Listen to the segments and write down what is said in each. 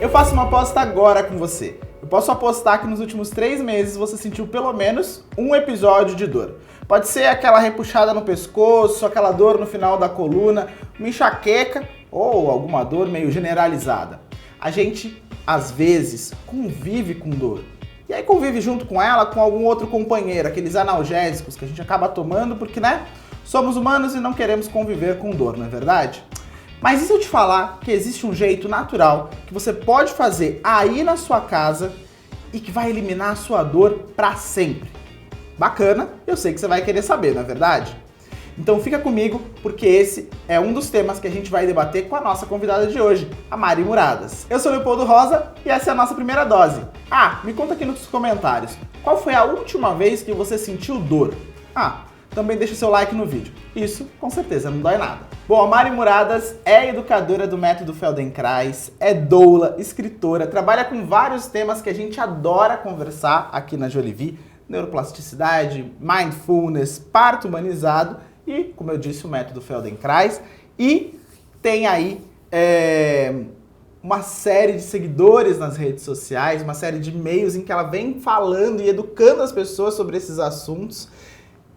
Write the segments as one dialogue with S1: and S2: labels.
S1: Eu faço uma aposta agora com você. Eu posso apostar que nos últimos 3 meses você sentiu pelo menos um episódio de dor. Pode ser aquela repuxada no pescoço, aquela dor no final da coluna, uma enxaqueca ou alguma dor meio generalizada. A gente, às vezes, convive com dor. E aí convive junto com ela com algum outro companheiro, aqueles analgésicos que a gente acaba tomando porque, somos humanos e não queremos conviver com dor, não é verdade? Mas e se eu te falar que existe um jeito natural que você pode fazer aí na sua casa e que vai eliminar a sua dor para sempre? Bacana, eu sei que você vai querer saber, não é verdade? Então fica comigo, porque esse é um dos temas que a gente vai debater com a nossa convidada de hoje, a Mari Muradas. Eu sou o Leopoldo Rosa e essa é a nossa primeira dose. Me conta aqui nos comentários, qual foi a última vez que você sentiu dor? Também deixa o seu like no vídeo. Isso, com certeza, não dói nada. Bom, a Mari Muradas é educadora do método Feldenkrais, é doula, escritora, trabalha com vários temas que a gente adora conversar aqui na Jolivie, neuroplasticidade, mindfulness, parto humanizado e, como eu disse, o método Feldenkrais. E tem aí uma série de seguidores nas redes sociais, uma série de e-mails em que ela vem falando e educando as pessoas sobre esses assuntos.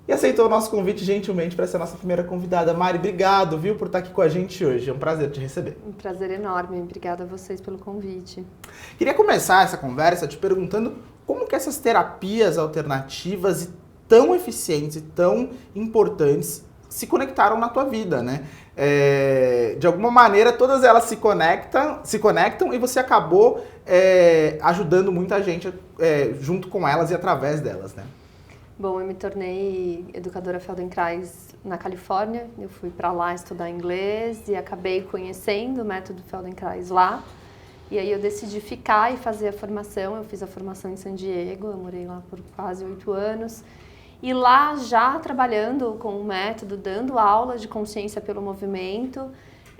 S1: E aceitou o nosso convite gentilmente para ser a nossa primeira convidada. Mari, obrigado, viu, por estar aqui com a gente hoje. É um prazer te receber.
S2: Um prazer enorme. Obrigada a vocês pelo convite.
S1: Queria começar essa conversa te perguntando como que essas terapias alternativas e tão eficientes e tão importantes se conectaram na tua vida, né? De alguma maneira, todas elas se conectam e você acabou ajudando muita gente junto com elas e através delas, né?
S2: Bom, eu me tornei educadora Feldenkrais na Califórnia. Eu fui para lá estudar inglês e acabei conhecendo o método Feldenkrais lá. E aí eu decidi ficar e fazer a formação. Eu fiz a formação em San Diego, eu morei lá por quase 8 anos. E lá, já trabalhando com o método, dando aula de consciência pelo movimento,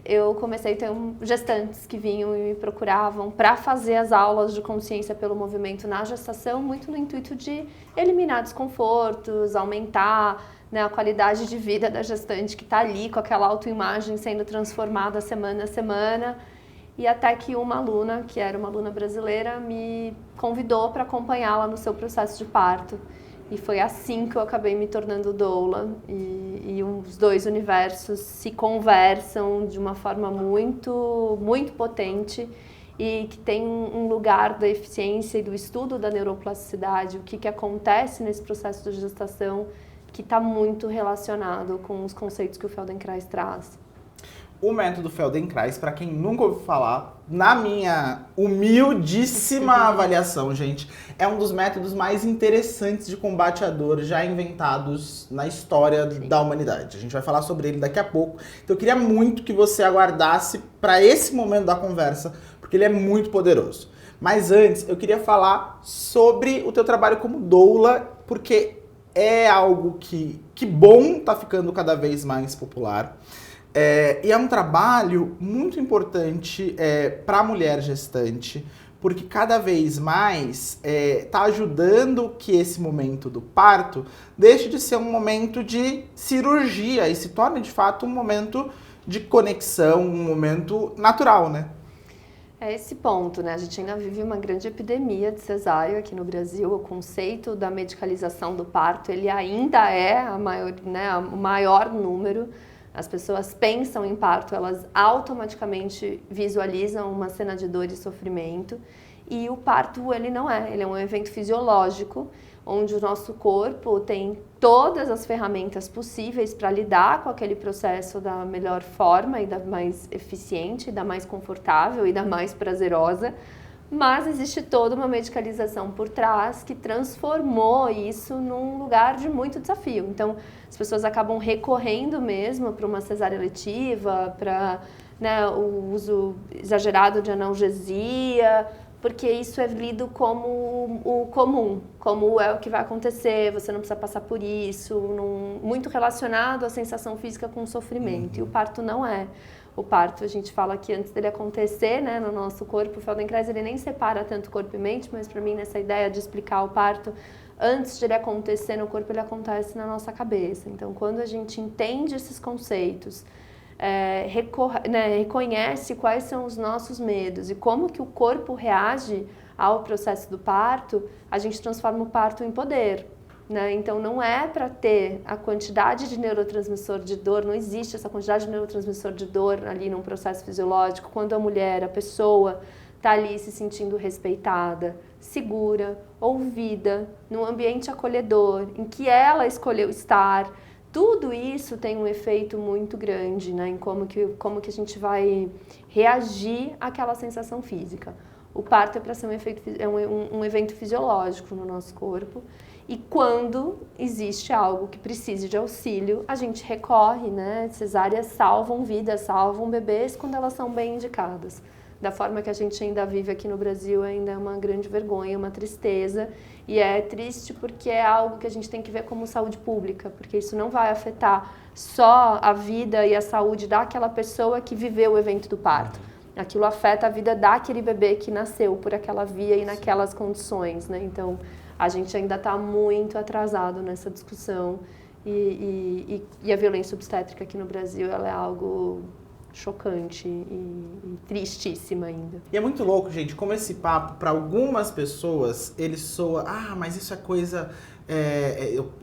S2: eu comecei a ter gestantes que vinham e me procuravam para fazer as aulas de consciência pelo movimento na gestação, muito no intuito de eliminar desconfortos, aumentar, a qualidade de vida da gestante que está ali com aquela autoimagem sendo transformada semana a semana. E até que uma aluna, que era uma aluna brasileira, me convidou para acompanhá-la no seu processo de parto. E foi assim que eu acabei me tornando doula. E os dois universos se conversam de uma forma muito, muito potente e que tem um lugar da eficiência e do estudo da neuroplasticidade, o que acontece nesse processo de gestação, que está muito relacionado com os conceitos que o Feldenkrais traz.
S1: O método Feldenkrais, para quem nunca ouviu falar, na minha humildíssima avaliação, gente, é um dos métodos mais interessantes de combate à dor já inventados na história da humanidade. A gente vai falar sobre ele daqui a pouco. Então eu queria muito que você aguardasse para esse momento da conversa, porque ele é muito poderoso. Mas antes, eu queria falar sobre o teu trabalho como doula, porque é algo que bom tá ficando cada vez mais popular. E é um trabalho muito importante para a mulher gestante, porque cada vez mais está ajudando que esse momento do parto deixe de ser um momento de cirurgia e se torne de fato um momento de conexão, um momento natural, né?
S2: É esse ponto, né? A gente ainda vive uma grande epidemia de cesárea aqui no Brasil. O conceito da medicalização do parto, ele ainda é o maior número. As pessoas pensam em parto, elas automaticamente visualizam uma cena de dor e sofrimento. E o parto, ele não é. Ele é um evento fisiológico, onde o nosso corpo tem todas as ferramentas possíveis para lidar com aquele processo da melhor forma e da mais eficiente, da mais confortável e da mais prazerosa. Mas existe toda uma medicalização por trás que transformou isso num lugar de muito desafio. Então, as pessoas acabam recorrendo mesmo para uma cesárea letiva, para o uso exagerado de analgesia, porque isso é lido como o comum, como é o que vai acontecer, você não precisa passar por isso, muito relacionado à sensação física com o sofrimento. E o parto não é. O parto, a gente fala que antes dele acontecer, no nosso corpo, o Feldenkrais ele nem separa tanto corpo e mente, mas para mim nessa ideia de explicar o parto, antes de ele acontecer no corpo, ele acontece na nossa cabeça. Então, quando a gente entende esses conceitos, reconhece quais são os nossos medos e como que o corpo reage ao processo do parto, a gente transforma o parto em poder. Né? Então, não é para ter a quantidade de neurotransmissor de dor, não existe essa quantidade de neurotransmissor de dor ali num processo fisiológico, quando a mulher, a pessoa, está ali se sentindo respeitada, segura, ouvida, num ambiente acolhedor, em que ela escolheu estar. Tudo isso tem um efeito muito grande, né, em como que a gente vai reagir àquela sensação física. O parto é para ser um evento fisiológico no nosso corpo. E quando existe algo que precise de auxílio, a gente recorre, né? Cesáreas salvam vidas, salvam bebês quando elas são bem indicadas. Da forma que a gente ainda vive aqui no Brasil, ainda é uma grande vergonha, uma tristeza. E é triste porque é algo que a gente tem que ver como saúde pública, porque isso não vai afetar só a vida e a saúde daquela pessoa que viveu o evento do parto. Aquilo afeta a vida daquele bebê que nasceu por aquela via e naquelas condições, né? Então, a gente ainda está muito atrasado nessa discussão e a violência obstétrica aqui no Brasil ela é algo chocante e tristíssima ainda.
S1: E é muito louco, gente, como esse papo, para algumas pessoas, ele soa, mas isso é coisa,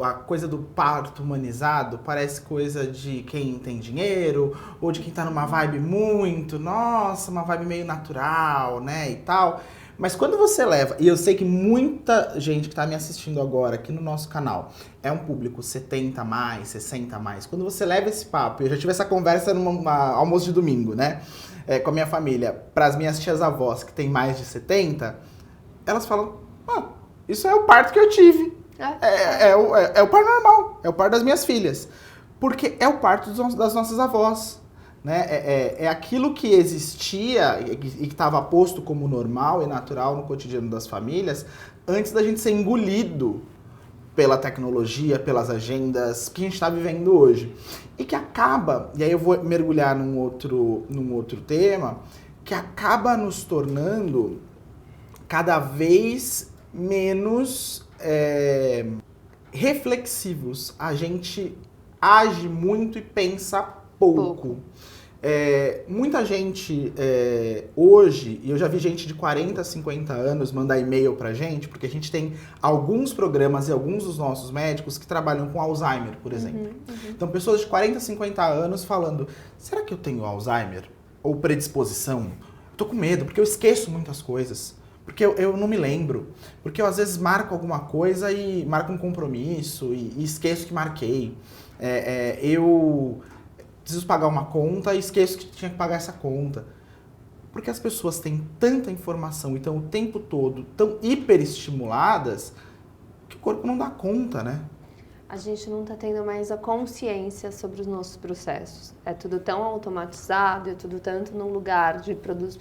S1: a coisa do parto humanizado, parece coisa de quem tem dinheiro, ou de quem tá numa vibe muito, nossa, uma vibe meio natural, né, e tal. Mas quando você leva, e eu sei que muita gente que está me assistindo agora aqui no nosso canal é um público 70 mais, 60 mais, quando você leva esse papo, eu já tive essa conversa num almoço de domingo, né, com a minha família, para as minhas tias-avós que tem mais de 70, elas falam, isso é o parto que eu tive, é o parto normal, é o parto das minhas filhas, porque é o parto das nossas avós. Né? É aquilo que existia e que estava posto como normal e natural no cotidiano das famílias antes da gente ser engolido pela tecnologia, pelas agendas que a gente está vivendo hoje. E que acaba, e aí eu vou mergulhar num outro tema, que acaba nos tornando cada vez menos reflexivos. A gente age muito e pensa pouco. Muita gente hoje, e eu já vi gente de 40, 50 anos mandar e-mail pra gente, porque a gente tem alguns programas e alguns dos nossos médicos que trabalham com Alzheimer, por exemplo. Então, pessoas de 40, 50 anos falando, será que eu tenho Alzheimer? Ou predisposição? Eu tô com medo, porque eu esqueço muitas coisas. Porque eu não me lembro. Porque eu, às vezes, marco alguma coisa e marco um compromisso e esqueço que marquei. Eu preciso pagar uma conta e esqueço que tinha que pagar essa conta. Porque as pessoas têm tanta informação e estão o tempo todo tão hiperestimuladas que o corpo não dá conta, né?
S2: A gente não está tendo mais a consciência sobre os nossos processos. É tudo tão automatizado, é tudo tanto num lugar de produz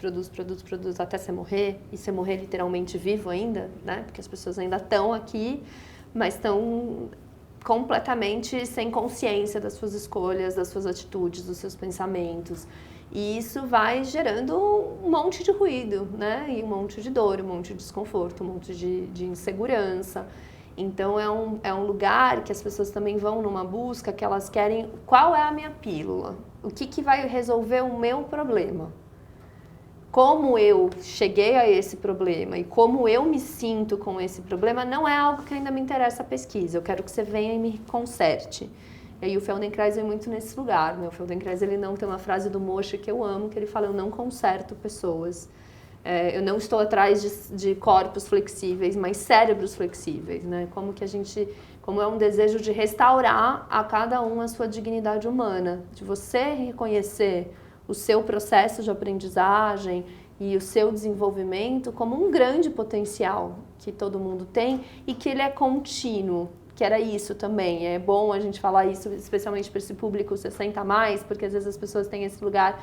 S2: até você morrer, e você morrer literalmente vivo ainda, né? Porque as pessoas ainda estão aqui, mas estão completamente sem consciência das suas escolhas, das suas atitudes, dos seus pensamentos. E isso vai gerando um monte de ruído, né? E um monte de dor, um monte de desconforto, um monte de insegurança. Então é um lugar que as pessoas também vão numa busca que elas querem, qual é a minha pílula? O que vai resolver o meu problema? Como eu cheguei a esse problema e como eu me sinto com esse problema não é algo que ainda me interessa a pesquisa. Eu quero que você venha e me conserte. E aí o Feldenkrais vem muito nesse lugar, né? O Feldenkrais, ele não tem uma frase do Moshe que eu amo, que ele fala, eu não conserto pessoas. Eu não estou atrás de corpos flexíveis, mas cérebros flexíveis, né? Como é um desejo de restaurar a cada um a sua dignidade humana, de você reconhecer o seu processo de aprendizagem e o seu desenvolvimento como um grande potencial que todo mundo tem e que ele é contínuo, que era isso também. É bom a gente falar isso, especialmente para esse público 60 a mais, porque às vezes as pessoas têm esse lugar,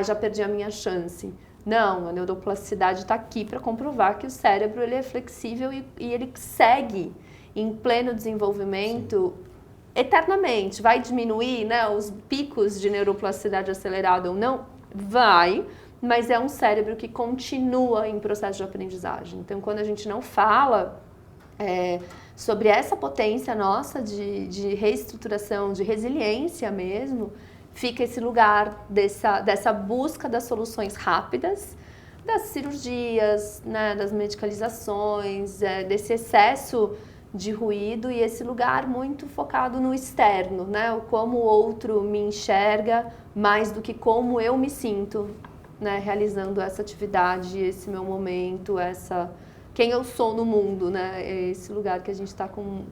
S2: já perdi a minha chance. Não, a neuroplasticidade está aqui para comprovar que o cérebro ele é flexível e ele segue em pleno desenvolvimento. Sim. Eternamente. Vai diminuir, né, os picos de neuroplasticidade acelerada ou não? Vai, mas é um cérebro que continua em processo de aprendizagem. Então, quando a gente não fala sobre essa potência nossa de reestruturação, de resiliência mesmo, fica esse lugar dessa busca das soluções rápidas, das cirurgias, né, das medicalizações, desse excesso de ruído e esse lugar muito focado no externo, né, o como o outro me enxerga mais do que como eu me sinto, né, realizando essa atividade, esse meu momento, quem eu sou no mundo, né? É esse lugar que a gente está com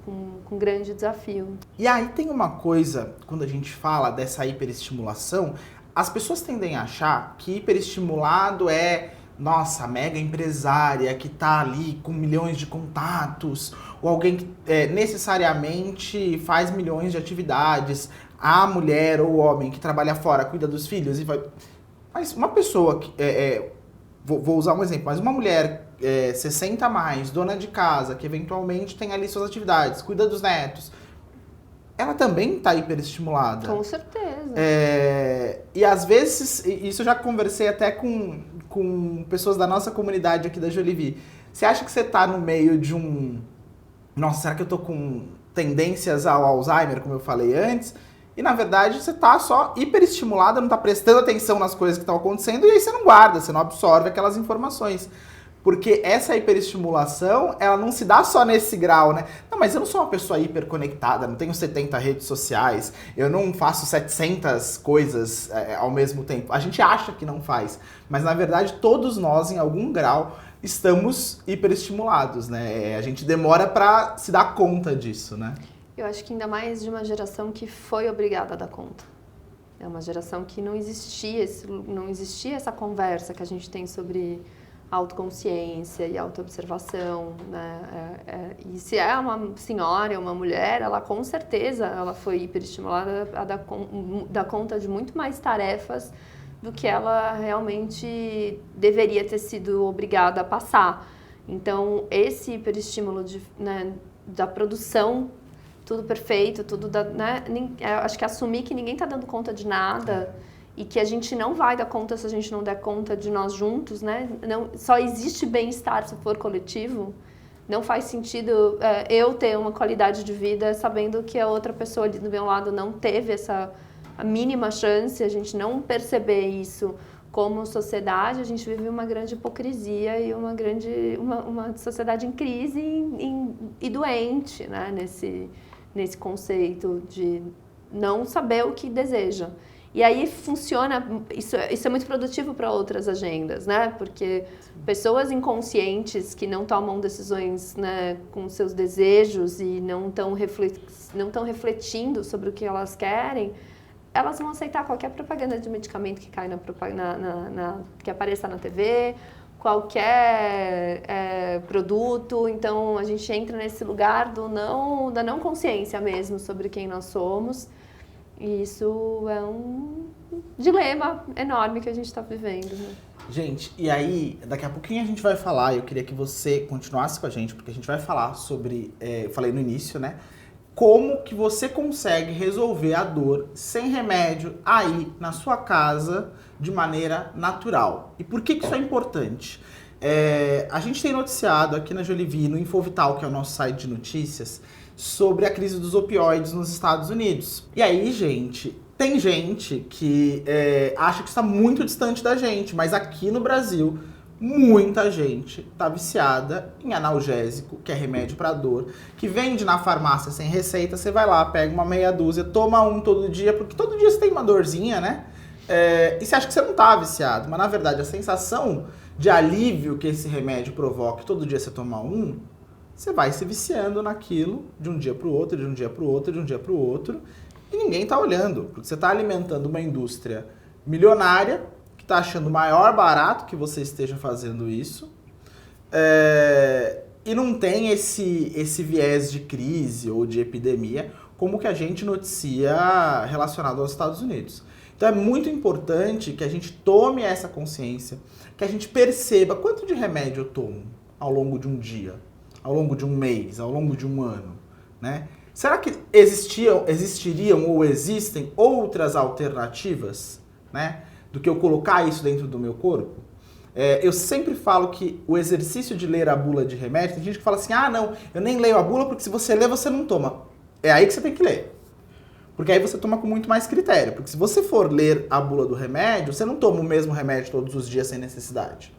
S2: um grande desafio.
S1: E aí tem uma coisa, quando a gente fala dessa hiperestimulação, as pessoas tendem a achar que hiperestimulado é, nossa, mega empresária que tá ali com milhões de contatos, ou alguém que necessariamente faz milhões de atividades, a mulher ou o homem que trabalha fora, cuida dos filhos e vai... Mas uma pessoa que... Vou usar um exemplo, mas uma mulher 60 a mais, dona de casa, que eventualmente tem ali suas atividades, cuida dos netos, ela também está hiperestimulada.
S2: Com certeza.
S1: E às vezes, isso eu já conversei até com pessoas da nossa comunidade aqui da Jolivie. Você acha que você está no meio de um... Nossa, será que eu tô com tendências ao Alzheimer, como eu falei antes? E na verdade você tá só hiperestimulada, não tá prestando atenção nas coisas que estão acontecendo e aí você não guarda, você não absorve aquelas informações. Porque essa hiperestimulação, ela não se dá só nesse grau, né? Não, mas eu não sou uma pessoa hiperconectada, não tenho 70 redes sociais, eu não faço 700 coisas ao mesmo tempo. A gente acha que não faz, mas na verdade todos nós, em algum grau, estamos hiperestimulados, né? A gente demora para se dar conta disso, né?
S2: Eu acho que ainda mais de uma geração que foi obrigada a dar conta. É uma geração que não existia essa conversa que a gente tem sobre autoconsciência e autoobservação, né? E se é uma senhora, uma mulher, ela com certeza ela foi hiperestimulada a dar conta de muito mais tarefas do que ela realmente deveria ter sido obrigada a passar. Então, esse hiperestímulo da produção, tudo perfeito, tudo né? Acho que assumir que ninguém está dando conta de nada e que a gente não vai dar conta se a gente não der conta de nós juntos, né? Não, só existe bem-estar se for coletivo. Não faz sentido eu ter uma qualidade de vida sabendo que a outra pessoa ali do meu lado não teve a mínima chance, a gente não perceber isso como sociedade, a gente vive uma grande hipocrisia e uma sociedade em crise e doente, né? Nesse conceito de não saber o que deseja. E aí funciona, isso é muito produtivo para outras agendas, né? Porque pessoas inconscientes que não tomam decisões, né, com seus desejos e não estão refletindo sobre o que elas querem, elas vão aceitar qualquer propaganda de medicamento que cai que apareça na TV, qualquer produto. Então a gente entra nesse lugar da não consciência mesmo sobre quem nós somos. E isso é um dilema enorme que a gente está vivendo, né?
S1: Gente, e aí, daqui a pouquinho a gente vai falar, eu queria que você continuasse com a gente, porque a gente vai falar sobre, eu falei no início, né? Como que você consegue resolver a dor sem remédio aí na sua casa de maneira natural. E por que isso é importante? A gente tem noticiado aqui na Jolivie, no Infovital, que é o nosso site de notícias, sobre a crise dos opioides nos Estados Unidos. E aí, gente, tem gente que acha que está muito distante da gente, mas aqui no Brasil, muita gente está viciada em analgésico, que é remédio para dor, que vende na farmácia sem receita. Você vai lá, pega uma meia dúzia, toma um todo dia, porque todo dia você tem uma dorzinha, né? E você acha que você não está viciado, mas na verdade a sensação de alívio que esse remédio provoca, todo dia você tomar um, você vai se viciando naquilo de um dia para o outro, de um dia para o outro, de um dia para o outro, e ninguém está olhando, porque você está alimentando uma indústria milionária que está achando maior barato que você esteja fazendo isso, e não tem esse viés de crise ou de epidemia como que a gente noticia relacionado aos Estados Unidos. Então é muito importante que a gente tome essa consciência, que a gente perceba quanto de remédio eu tomo ao longo de um dia, ao longo de um mês, ao longo de um ano, né? Será que existiriam ou existem outras alternativas, né, do que eu colocar isso dentro do meu corpo? Eu sempre falo que o exercício de ler a bula de remédio, tem gente que fala assim, ah não, eu nem leio a bula porque se você ler você não toma. É aí que você tem que ler. Porque aí você toma com muito mais critério. Porque se você for ler a bula do remédio, você não toma o mesmo remédio todos os dias sem necessidade.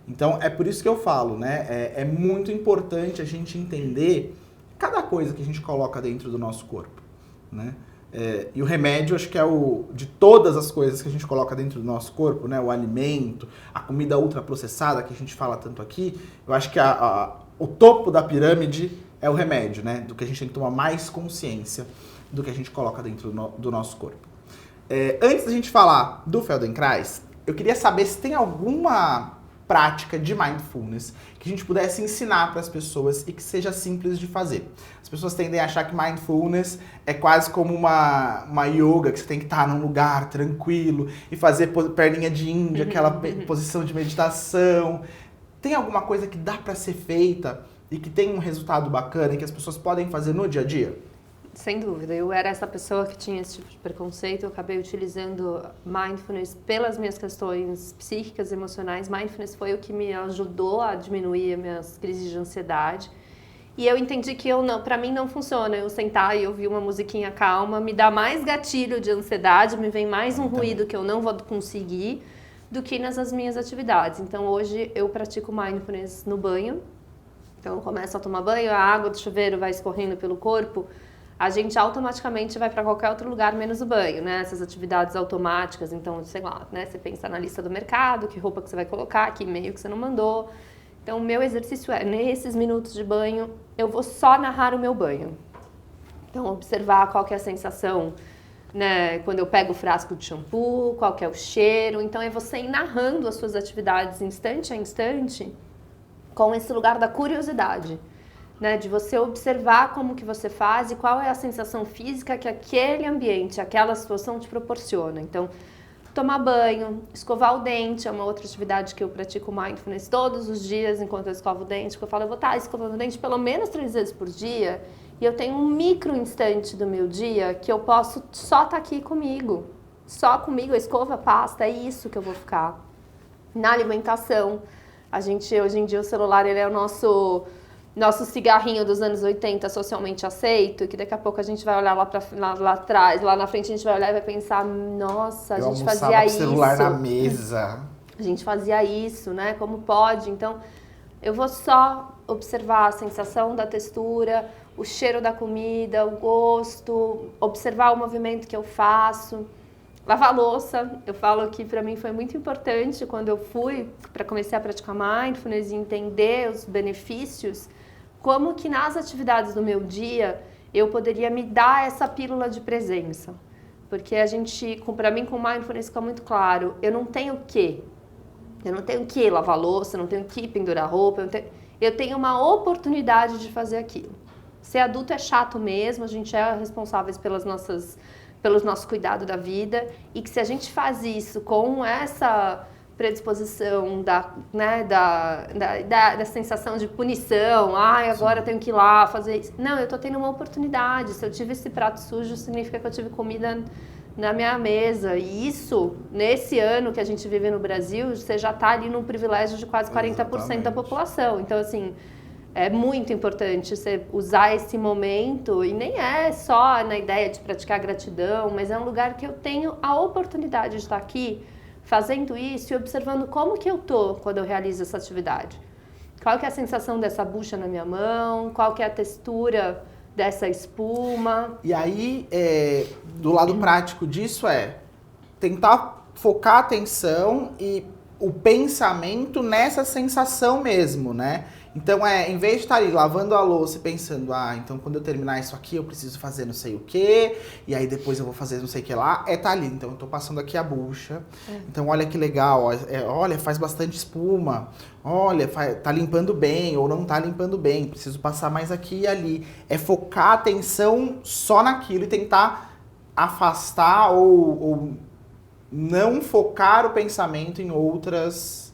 S1: Então, é por isso que eu falo, né? É muito importante a gente entender cada coisa que a gente coloca dentro do nosso corpo, né? E o remédio, acho que é de todas as coisas que a gente coloca dentro do nosso corpo, né? O alimento, a comida ultraprocessada que a gente fala tanto aqui, eu acho que o topo da pirâmide é o remédio, né? Do que a gente tem que tomar mais consciência do que a gente coloca dentro do nosso corpo. Antes da gente falar do Feldenkrais, eu queria saber se tem alguma prática de mindfulness que a gente pudesse ensinar para as pessoas e que seja simples de fazer. As pessoas tendem a achar que mindfulness é quase como uma yoga, que você tem que estar num lugar tranquilo e fazer perninha de índia, aquela posição de meditação. Tem alguma coisa que dá para ser feita e que tem um resultado bacana e que as pessoas podem fazer no dia a dia?
S2: Sem dúvida, eu era essa pessoa que tinha esse tipo de preconceito, eu acabei utilizando mindfulness pelas minhas questões psíquicas, emocionais. Mindfulness foi o que me ajudou a diminuir as minhas crises de ansiedade. E eu entendi que para mim não funciona eu sentar e ouvir uma musiquinha calma, me dá mais gatilho de ansiedade, me vem mais um ruído que eu não vou conseguir do que nas minhas atividades. Então hoje eu pratico mindfulness no banho. Então eu começo a tomar banho, a água do chuveiro vai escorrendo pelo corpo, a gente automaticamente vai para qualquer outro lugar menos o banho, né? Essas atividades automáticas, então, sei lá, né? Você pensa na lista do mercado, que roupa que você vai colocar, que e-mail que você não mandou. Então, o meu exercício nesses minutos de banho, eu vou só narrar o meu banho. Então, observar qual que é a sensação, né? Quando eu pego o frasco de shampoo, qual que é o cheiro. Então, é você ir narrando as suas atividades instante a instante com esse lugar da curiosidade. Né, de você observar como que você faz e qual é a sensação física que aquele ambiente, aquela situação te proporciona. Então, tomar banho, escovar o dente é uma outra atividade que eu pratico mindfulness todos os dias enquanto eu escovo o dente, que eu falo, eu vou estar escovando o dente pelo menos 3 vezes por dia e eu tenho um micro instante do meu dia que eu posso só estar aqui comigo. Só comigo, a escova, a pasta, é isso que eu vou ficar. Na alimentação, a gente, hoje em dia, o celular ele é o nosso cigarrinho dos anos 80 socialmente aceito, que daqui a pouco a gente vai olhar lá atrás, lá na frente a gente vai olhar e vai pensar, nossa, a gente fazia isso.
S1: Celular na mesa.
S2: A gente fazia isso, né? Como pode? Então, eu vou só observar a sensação da textura, o cheiro da comida, o gosto, observar o movimento que eu faço. Lavar a louça, eu falo que para mim foi muito importante quando eu comecei a praticar mindfulness e entender os benefícios, como que nas atividades do meu dia eu poderia me dar essa pílula de presença. Porque para mim com mindfulness fica muito claro, eu não tenho que lavar louça, não tenho que pendurar roupa, eu tenho uma oportunidade de fazer aquilo. Ser adulto é chato mesmo, a gente é responsável pelo nosso cuidado da vida, e que se a gente faz isso com essa predisposição da sensação de punição, agora eu tenho que ir lá fazer isso. Não, eu estou tendo uma oportunidade. Se eu tive esse prato sujo, significa que eu tive comida na minha mesa. E isso, nesse ano que a gente vive no Brasil, você já está ali num privilégio de quase 40% da população. Então, assim, é muito importante você usar esse momento, e nem é só na ideia de praticar gratidão, mas é um lugar que eu tenho a oportunidade de estar aqui fazendo isso e observando como que eu tô quando eu realizo essa atividade. Qual que é a sensação dessa bucha na minha mão, qual que é a textura dessa espuma.
S1: E aí, do lado prático disso tentar focar a atenção e o pensamento nessa sensação mesmo, né? Então, em vez de estar ali lavando a louça e pensando, então quando eu terminar isso aqui eu preciso fazer não sei o quê, e aí depois eu vou fazer não sei o que lá, tá ali. Então, eu tô passando aqui a bucha. Então, olha que legal, olha, faz bastante espuma, olha, tá limpando bem ou não tá limpando bem, preciso passar mais aqui e ali. É focar a atenção só naquilo e tentar afastar ou não focar o pensamento em outras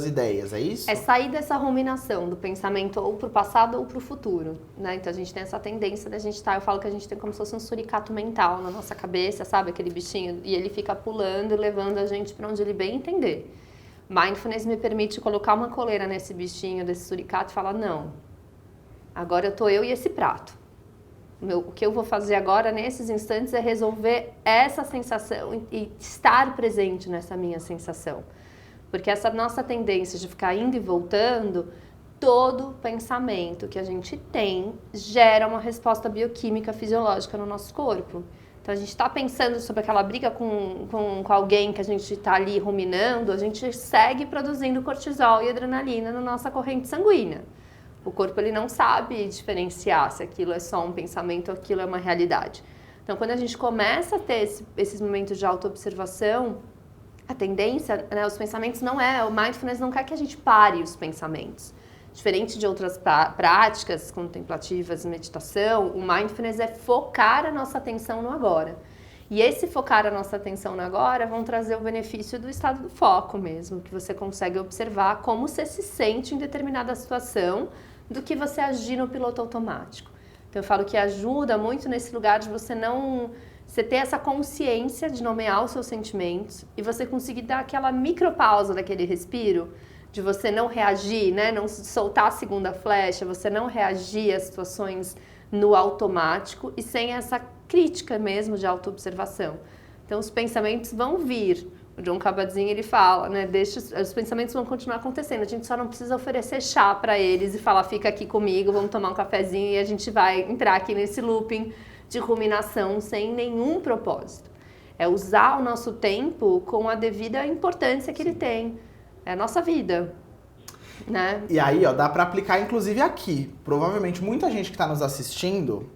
S1: ideias, é isso?
S2: É sair dessa ruminação do pensamento ou pro passado ou pro futuro, né? Então a gente tem essa tendência da gente eu falo que a gente tem como se fosse um suricato mental na nossa cabeça, sabe? Aquele bichinho, e ele fica pulando, levando a gente para onde ele bem entender. Mindfulness me permite colocar uma coleira nesse bichinho, desse suricato, e falar, não, agora eu tô eu e esse prato. O que eu vou fazer agora, nesses instantes, é resolver essa sensação e estar presente nessa minha sensação. Porque essa nossa tendência de ficar indo e voltando, todo pensamento que a gente tem gera uma resposta bioquímica fisiológica no nosso corpo. Então, a gente está pensando sobre aquela briga com alguém que a gente está ali ruminando, a gente segue produzindo cortisol e adrenalina na nossa corrente sanguínea. O corpo ele não sabe diferenciar se aquilo é só um pensamento ou aquilo é uma realidade. Então, quando a gente começa a ter esses momentos de autoobservação, a tendência, né, os pensamentos o mindfulness não quer que a gente pare os pensamentos. Diferente de outras práticas contemplativas, meditação, o mindfulness é focar a nossa atenção no agora. E esse focar a nossa atenção no agora vão trazer o benefício do estado do foco mesmo, que você consegue observar como você se sente em determinada situação do que você agir no piloto automático. Então eu falo que ajuda muito nesse lugar de você ter essa consciência de nomear os seus sentimentos e você conseguir dar aquela micropausa daquele respiro, de você não reagir, né? Não soltar a segunda flecha, você não reagir às situações no automático e sem essa crítica mesmo de autoobservação. Então os pensamentos vão vir. O Jon Kabat-Zinn ele fala, né? Os pensamentos vão continuar acontecendo. A gente só não precisa oferecer chá para eles e falar, fica aqui comigo, vamos tomar um cafezinho e a gente vai entrar aqui nesse looping de ruminação sem nenhum propósito. É usar o nosso tempo com a devida importância que ele tem. É a nossa vida, né?
S1: E aí, ó, dá pra aplicar inclusive aqui. Provavelmente muita gente que tá nos assistindo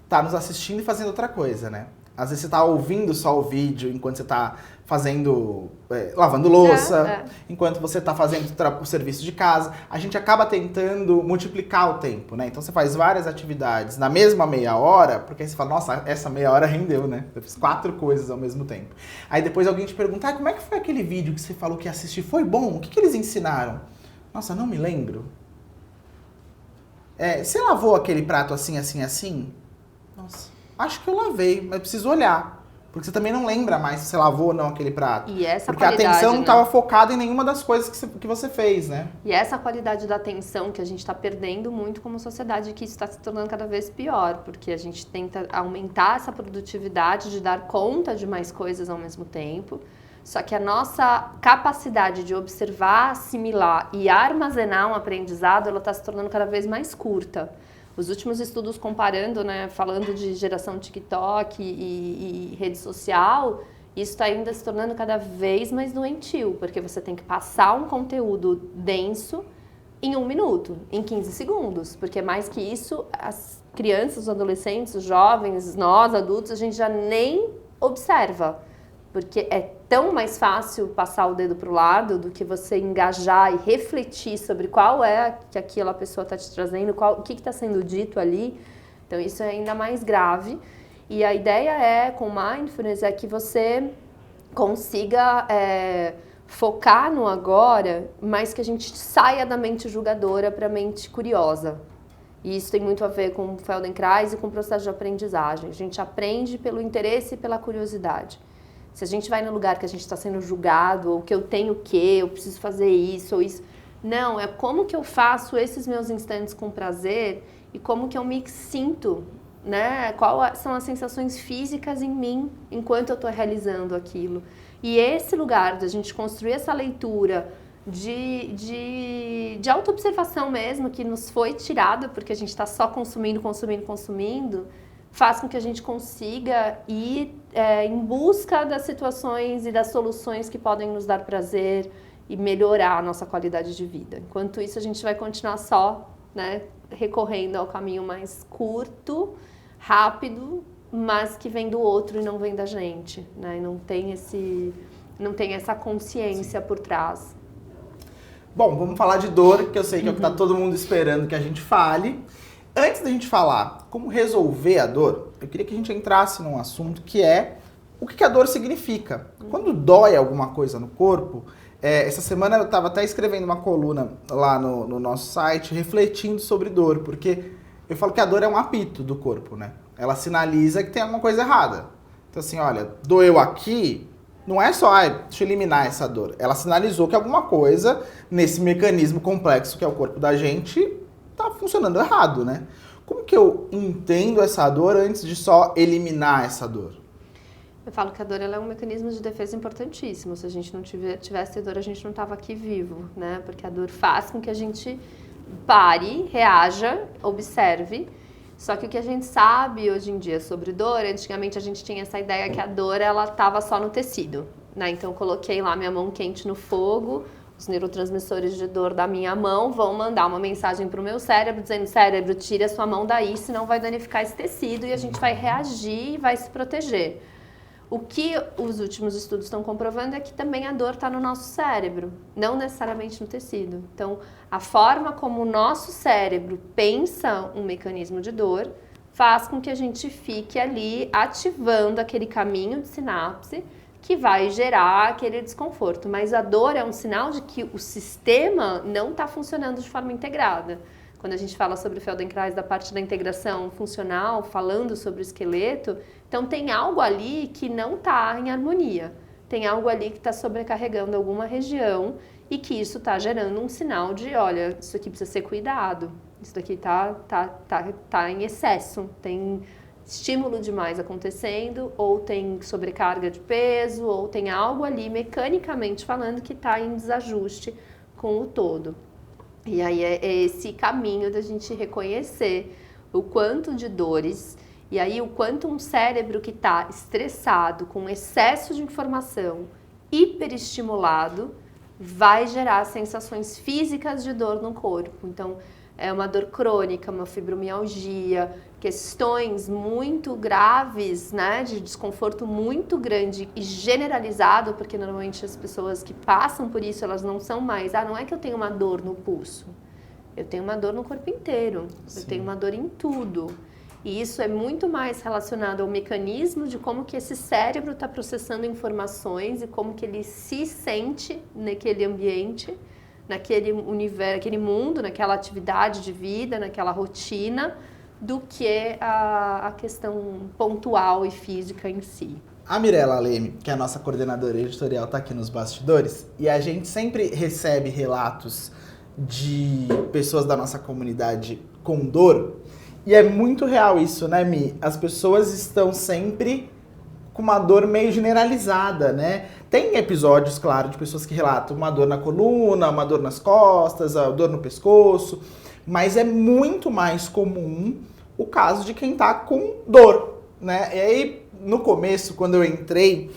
S1: e fazendo outra coisa, né? Às vezes você tá ouvindo só o vídeo enquanto você tá fazendo, lavando louça, enquanto você tá fazendo o serviço de casa. A gente acaba tentando multiplicar o tempo, né? Então você faz várias atividades na mesma meia hora, porque aí você fala, nossa, essa meia hora rendeu, né? Eu fiz 4 coisas ao mesmo tempo. Aí depois alguém te pergunta, como é que foi aquele vídeo que você falou que ia assistir? Foi bom? O que eles ensinaram? Nossa, não me lembro. Você lavou aquele prato assim, assim, assim? Nossa, acho que eu lavei, mas preciso olhar. Porque você também não lembra mais se você lavou ou não aquele prato.
S2: E essa
S1: porque a atenção não estava focada em nenhuma das coisas que você fez, né?
S2: E essa qualidade da atenção que a gente está perdendo muito como sociedade, que isso está se tornando cada vez pior, porque a gente tenta aumentar essa produtividade de dar conta de mais coisas ao mesmo tempo. Só que a nossa capacidade de observar, assimilar e armazenar um aprendizado, ela está se tornando cada vez mais curta. Os últimos estudos comparando, né, falando de geração TikTok e rede social, isso está ainda se tornando cada vez mais doentio, porque você tem que passar um conteúdo denso em 1 minuto, em 15 segundos, porque mais que isso, as crianças, os adolescentes, os jovens, nós, adultos, a gente já nem observa, porque é tão mais fácil passar o dedo para o lado do que você engajar e refletir sobre qual é que aquela pessoa está te trazendo, o que está sendo dito ali. Então isso é ainda mais grave. E a ideia com Mindfulness é que você consiga focar no agora, mas que a gente saia da mente julgadora para a mente curiosa. E isso tem muito a ver com o Feldenkrais e com o processo de aprendizagem. A gente aprende pelo interesse e pela curiosidade. Se a gente vai no lugar que a gente está sendo julgado, ou que eu tenho o quê, eu preciso fazer isso ou isso. Não, é como que eu faço esses meus instantes com prazer e como que eu me sinto, né? Quais são as sensações físicas em mim enquanto eu estou realizando aquilo. E esse lugar de a gente construir essa leitura de autoobservação mesmo, que nos foi tirada porque a gente está só consumindo, faz com que a gente consiga ir em busca das situações e das soluções que podem nos dar prazer e melhorar a nossa qualidade de vida. Enquanto isso, a gente vai continuar só, né, recorrendo ao caminho mais curto, rápido, mas que vem do outro e não vem da gente, né? E não tem essa consciência por trás.
S1: Bom, vamos falar de dor, que eu sei que é o que está todo mundo esperando que a gente fale. Antes da gente falar como resolver a dor, eu queria que a gente entrasse num assunto que é o que a dor significa. Quando dói alguma coisa no corpo, essa semana eu estava até escrevendo uma coluna lá no nosso site, refletindo sobre dor, porque eu falo que a dor é um apito do corpo, né? Ela sinaliza que tem alguma coisa errada. Então assim, olha, doeu aqui, não é só, deixa eu eliminar essa dor. Ela sinalizou que alguma coisa nesse mecanismo complexo que é o corpo da gente tá funcionando errado, né? Como que eu entendo essa dor antes de só eliminar essa dor?
S2: Eu falo que a dor ela é um mecanismo de defesa importantíssimo. Se a gente não tivesse dor, a gente não estava aqui vivo, né? Porque a dor faz com que a gente pare, reaja, observe. Só que o que a gente sabe hoje em dia sobre dor, antigamente a gente tinha essa ideia que a dor ela estava só no tecido, né? Então eu coloquei lá minha mão quente no fogo, os neurotransmissores de dor da minha mão vão mandar uma mensagem para o meu cérebro dizendo: cérebro, tira a sua mão daí, senão vai danificar esse tecido e a gente vai reagir e vai se proteger. O que os últimos estudos estão comprovando é que também a dor está no nosso cérebro, não necessariamente no tecido. Então, a forma como o nosso cérebro pensa um mecanismo de dor faz com que a gente fique ali ativando aquele caminho de sinapse que vai gerar aquele desconforto. Mas a dor é um sinal de que o sistema não está funcionando de forma integrada. Quando a gente fala sobre o Feldenkrais, da parte da integração funcional, falando sobre o esqueleto, então tem algo ali que não está em harmonia. Tem algo ali que está sobrecarregando alguma região e que isso está gerando um sinal de, olha, isso aqui precisa ser cuidado, isso daqui tá em excesso, tem estímulo demais acontecendo, ou tem sobrecarga de peso, ou tem algo ali, mecanicamente falando, que está em desajuste com o todo. E aí é esse caminho da gente reconhecer o quanto de dores e aí o quanto um cérebro que está estressado, com excesso de informação, hiperestimulado, vai gerar sensações físicas de dor no corpo. Então, é uma dor crônica, uma fibromialgia, questões muito graves, né, de desconforto muito grande e generalizado, porque normalmente as pessoas que passam por isso, elas não são mais, não é que eu tenho uma dor no pulso, eu tenho uma dor no corpo inteiro, Sim. Eu tenho uma dor em tudo. E isso é muito mais relacionado ao mecanismo de como que esse cérebro está processando informações e como que ele se sente naquele ambiente, naquele universo, naquele mundo, naquela atividade de vida, naquela rotina, do que a questão pontual e física em si.
S1: A Mirella Leme, que é a nossa coordenadora editorial, está aqui nos bastidores e a gente sempre recebe relatos de pessoas da nossa comunidade com dor e é muito real isso, né, Mi? As pessoas estão sempre com uma dor meio generalizada, né? Tem episódios, claro, de pessoas que relatam uma dor na coluna, uma dor nas costas, a dor no pescoço, mas é muito mais comum o caso de quem tá com dor, né? E aí, no começo, quando eu entrei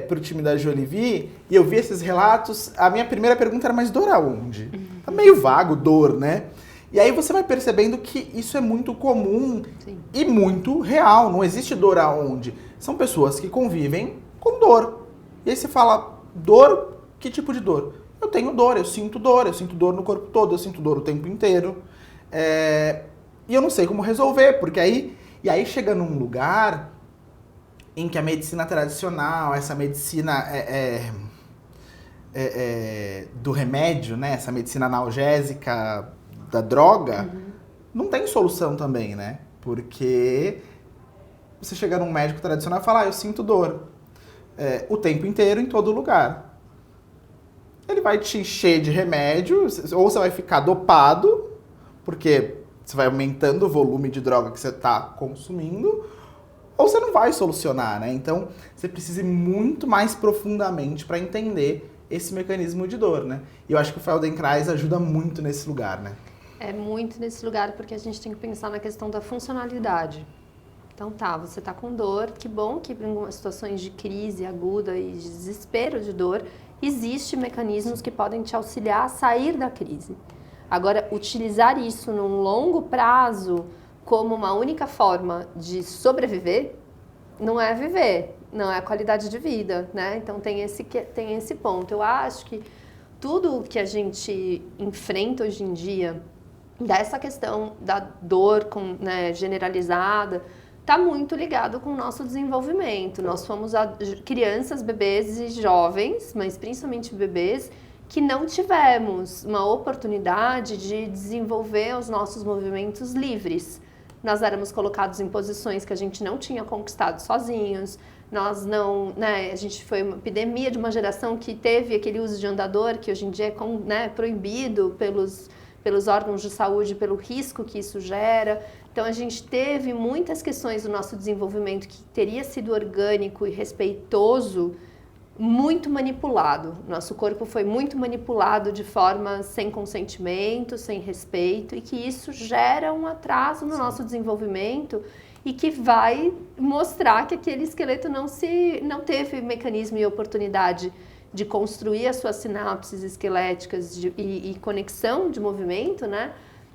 S1: pro time da Jolivie e eu vi esses relatos, a minha primeira pergunta era: mas dor aonde? Tá meio vago, dor, né? E aí você vai percebendo que isso é muito comum Sim. e muito real, não existe dor aonde. São pessoas que convivem com dor. E aí você fala: dor? Que tipo de dor? Eu tenho dor, eu sinto dor no corpo todo, eu sinto dor o tempo inteiro. E eu não sei como resolver, porque aí chega num lugar em que a medicina tradicional, essa medicina do remédio, né? Essa medicina analgésica da droga, não tem solução também, né? Porque você chega num médico tradicional e fala: eu sinto dor o tempo inteiro, em todo lugar. Ele vai te encher de remédio, ou você vai ficar dopado, porque você vai aumentando o volume de droga que você está consumindo, ou você não vai solucionar, né? Então, você precisa ir muito mais profundamente para entender esse mecanismo de dor, né? E eu acho que o Feldenkrais ajuda muito nesse lugar, né?
S2: É muito nesse lugar, porque a gente tem que pensar na questão da funcionalidade. Então você tá com dor, que bom que em algumas situações de crise aguda e de desespero de dor, existem mecanismos que podem te auxiliar a sair da crise. Agora, utilizar isso num longo prazo como uma única forma de sobreviver, não é viver, não é qualidade de vida, né? Então tem esse ponto. Eu acho que tudo que a gente enfrenta hoje em dia, dessa questão da dor generalizada, está muito ligado com o nosso desenvolvimento. Nós fomos crianças, bebês e jovens, mas principalmente bebês, que não tivemos uma oportunidade de desenvolver os nossos movimentos livres. Nós éramos colocados em posições que a gente não tinha conquistado sozinhos. Nós não, a gente foi uma epidemia de uma geração que teve aquele uso de andador, que hoje em dia é proibido pelos órgãos de saúde, pelo risco que isso gera. Então a gente teve muitas questões do nosso desenvolvimento que teria sido orgânico e respeitoso, muito manipulado. Nosso corpo foi muito manipulado de forma sem consentimento, sem respeito, e que isso gera um atraso no nosso desenvolvimento e que vai mostrar que aquele esqueleto não teve mecanismo e oportunidade de construir as suas sinapses esqueléticas e conexão de movimento, né,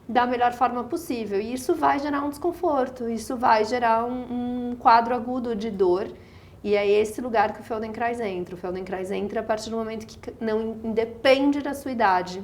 S2: da melhor forma possível. E isso vai gerar um desconforto, isso vai gerar um quadro agudo de dor. E é esse lugar que o Feldenkrais entra. O Feldenkrais entra a partir do momento que não independe da sua idade,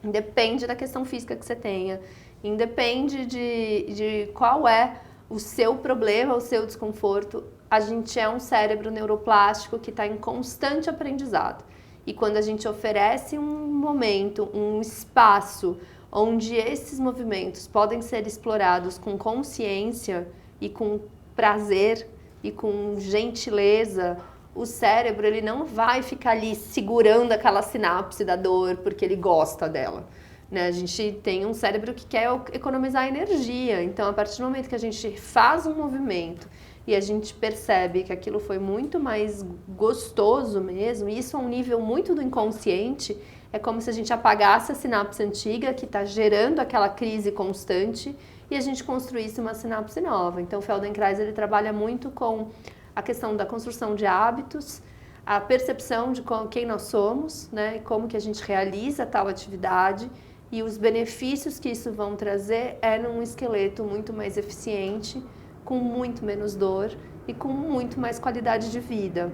S2: independe da questão física que você tenha, independe de qual é o seu problema, o seu desconforto. A gente é um cérebro neuroplástico que está em constante aprendizado. E quando a gente oferece um momento, um espaço onde esses movimentos podem ser explorados com consciência e com prazer e com gentileza, o cérebro ele não vai ficar ali segurando aquela sinapse da dor porque ele gosta dela. Né? A gente tem um cérebro que quer economizar energia, então a partir do momento que a gente faz um movimento e a gente percebe que aquilo foi muito mais gostoso mesmo, e isso a um nível muito do inconsciente, é como se a gente apagasse a sinapse antiga que está gerando aquela crise constante e a gente construísse uma sinapse nova. Então o Feldenkrais ele trabalha muito com a questão da construção de hábitos, a percepção de quem nós somos, né, e como que a gente realiza tal atividade, e os benefícios que isso vão trazer é num esqueleto muito mais eficiente, com muito menos dor e com muito mais qualidade de vida.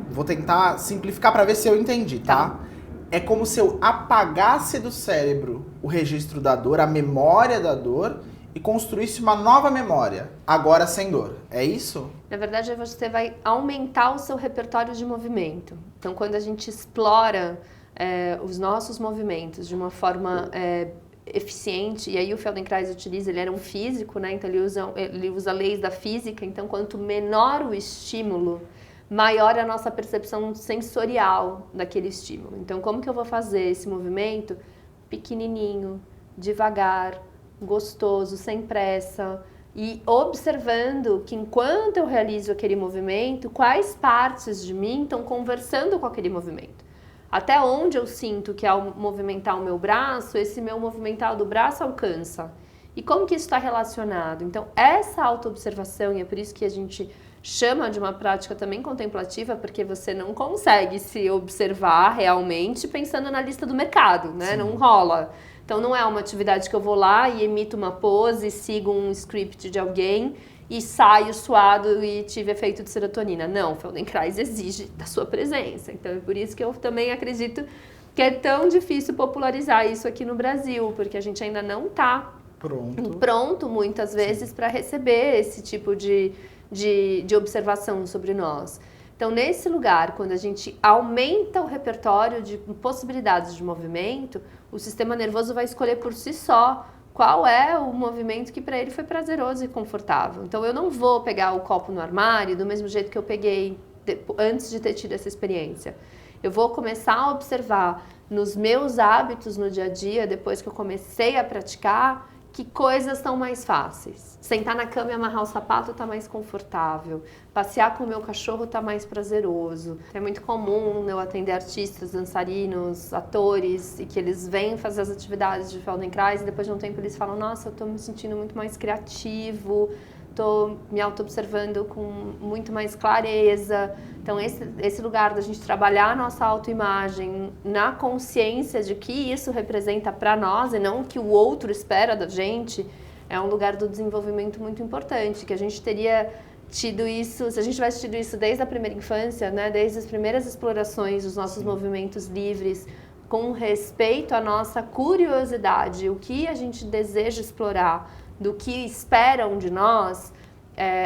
S1: Vou tentar simplificar para ver se eu entendi, tá? É como se eu apagasse do cérebro o registro da dor, a memória da dor, e construísse uma nova memória, agora sem dor. É isso?
S2: Na verdade, você vai aumentar o seu repertório de movimento. Então, quando a gente explora os nossos movimentos de uma forma eficiente, e aí o Feldenkrais utiliza, ele era um físico, né? Então ele usa leis da física, então quanto menor o estímulo, maior é a nossa percepção sensorial daquele estímulo. Então como que eu vou fazer esse movimento? Pequenininho, devagar, gostoso, sem pressa, e observando que enquanto eu realizo aquele movimento, quais partes de mim estão conversando com aquele movimento. Até onde eu sinto que ao movimentar o meu braço, esse meu movimentar do braço alcança. E como que isso está relacionado? Então, essa autoobservação, e é por isso que a gente chama de uma prática também contemplativa, porque você não consegue se observar realmente pensando na lista do mercado, né? Sim. Não rola. Então, não é uma atividade que eu vou lá e emito uma pose, sigo um script de alguém e saio suado e tive efeito de serotonina. Não, o Feldenkrais exige da sua presença. Então, é por isso que eu também acredito que é tão difícil popularizar isso aqui no Brasil, porque a gente ainda não está pronto muitas vezes para receber esse tipo de observação sobre nós. Então, nesse lugar, quando a gente aumenta o repertório de possibilidades de movimento, o sistema nervoso vai escolher por si só qual é o movimento que para ele foi prazeroso e confortável. Então, eu não vou pegar o copo no armário do mesmo jeito que eu peguei antes de ter tido essa experiência. Eu vou começar a observar nos meus hábitos no dia a dia, depois que eu comecei a praticar, que coisas estão mais fáceis. Sentar na cama e amarrar o sapato está mais confortável. Passear com o meu cachorro está mais prazeroso. É muito comum eu atender artistas, dançarinos, atores, e que eles vêm fazer as atividades de Feldenkrais e depois de um tempo eles falam: nossa, eu estou me sentindo muito mais criativo, estou me auto-observando com muito mais clareza. Então esse lugar da gente trabalhar a nossa autoimagem na consciência de que isso representa para nós e não o que o outro espera da gente, é um lugar do desenvolvimento muito importante, que a gente teria tido isso, se a gente tivesse tido isso desde a primeira infância, né, desde as primeiras explorações dos nossos movimentos livres, com respeito à nossa curiosidade, o que a gente deseja explorar, do que esperam de nós,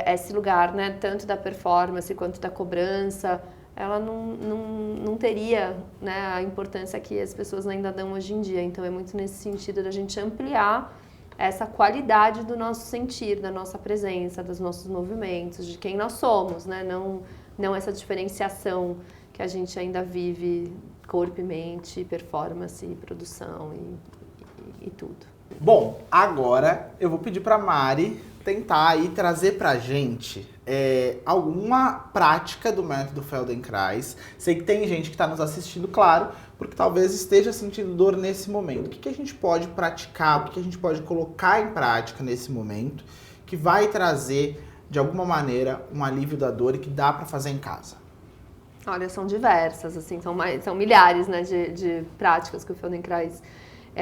S2: esse lugar, né, tanto da performance quanto da cobrança, ela não teria, né, a importância que as pessoas ainda dão hoje em dia. Então é muito nesse sentido da gente ampliar essa qualidade do nosso sentir, da nossa presença, dos nossos movimentos, de quem nós somos, né, não essa diferenciação que a gente ainda vive, corpo e mente, performance, produção e tudo.
S1: Bom, agora eu vou pedir para Mari tentar aí trazer pra gente alguma prática do método Feldenkrais. Sei que tem gente que está nos assistindo, claro, porque talvez esteja sentindo dor nesse momento. O que a gente pode praticar, o que a gente pode colocar em prática nesse momento que vai trazer, de alguma maneira, um alívio da dor e que dá para fazer em casa?
S2: Olha, são diversas, assim, são milhares, né, de práticas que o Feldenkrais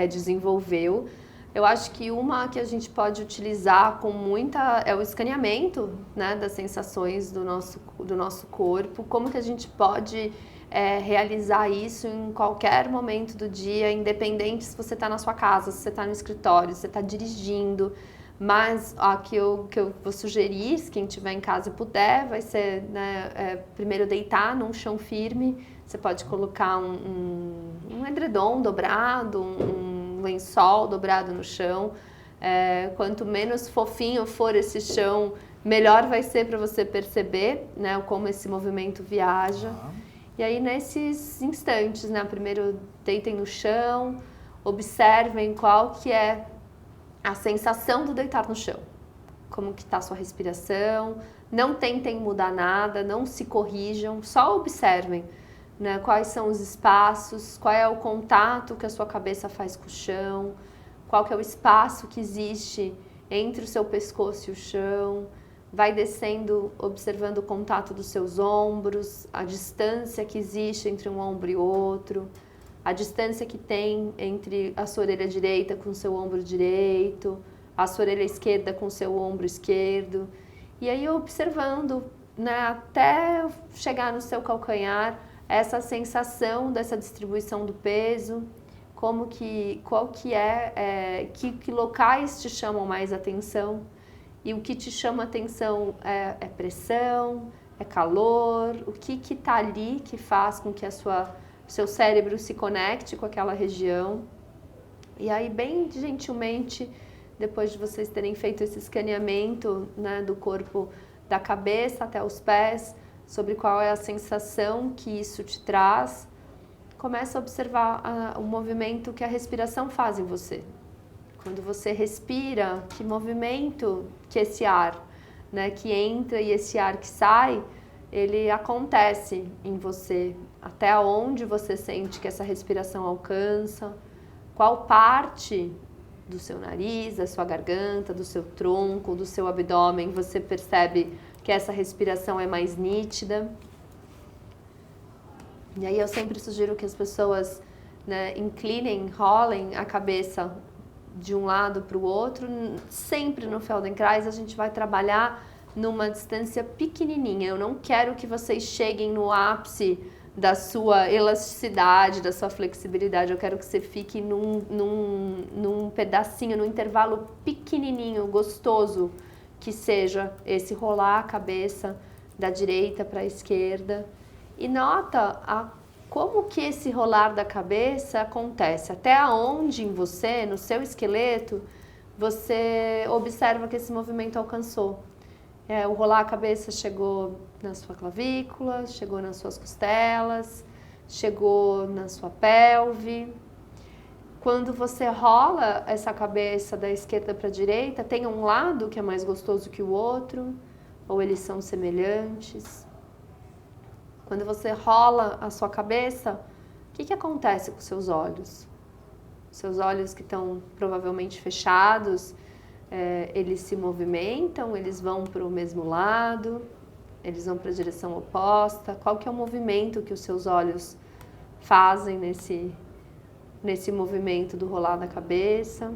S2: desenvolveu. Eu acho que uma que a gente pode utilizar com muita é o escaneamento, né, das sensações do nosso corpo. Como que a gente pode realizar isso em qualquer momento do dia, independente se você está na sua casa, se você está no escritório, se você está dirigindo. Mas a que eu vou sugerir, se quem estiver em casa e puder, vai ser, né, primeiro deitar num chão firme. Você pode colocar um edredom dobrado, um lençol dobrado no chão. Quanto menos fofinho for esse chão, melhor vai ser para você perceber, né, como esse movimento viaja. E aí, nesses instantes, né, primeiro deitem no chão, observem qual que é a sensação do deitar no chão. Como que está a sua respiração. Não tentem mudar nada, não se corrijam, só observem, né, quais são os espaços, qual é o contato que a sua cabeça faz com o chão, qual que é o espaço que existe entre o seu pescoço e o chão. Vai descendo, observando o contato dos seus ombros, a distância que existe entre um ombro e outro, a distância que tem entre a sua orelha direita com o seu ombro direito, a sua orelha esquerda com o seu ombro esquerdo. E aí observando, né, até chegar no seu calcanhar, essa sensação dessa distribuição do peso, que locais te chamam mais atenção. E o que te chama atenção é pressão, é calor, o que está ali que faz com que seu cérebro se conecte com aquela região. E aí, bem gentilmente, depois de vocês terem feito esse escaneamento, né, do corpo, da cabeça até os pés, sobre qual é a sensação que isso te traz, começa a observar o movimento que a respiração faz em você. Quando você respira, que movimento que esse ar, né, que entra e esse ar que sai, ele acontece em você, até onde você sente que essa respiração alcança, qual parte do seu nariz, da sua garganta, do seu tronco, do seu abdômen você percebe que essa respiração é mais nítida. E aí eu sempre sugiro que as pessoas, né, inclinem, rolem a cabeça de um lado para o outro. Sempre no Feldenkrais a gente vai trabalhar numa distância pequenininha. Eu não quero que vocês cheguem no ápice da sua elasticidade, da sua flexibilidade. Eu quero que você fique num pedacinho, num intervalo pequenininho, gostoso, que seja esse rolar a cabeça da direita para a esquerda. E nota como que esse rolar da cabeça acontece, até onde em você, no seu esqueleto, você observa que esse movimento alcançou. O rolar a cabeça chegou na sua clavícula, chegou nas suas costelas, chegou na sua pelve. Quando você rola essa cabeça da esquerda para a direita, tem um lado que é mais gostoso que o outro, ou eles são semelhantes? Quando você rola a sua cabeça, o que acontece com os seus olhos? Seus olhos que estão provavelmente fechados, eles se movimentam, eles vão para o mesmo lado, eles vão para a direção oposta. Qual que é o movimento que os seus olhos fazem nesse movimento do rolar da cabeça?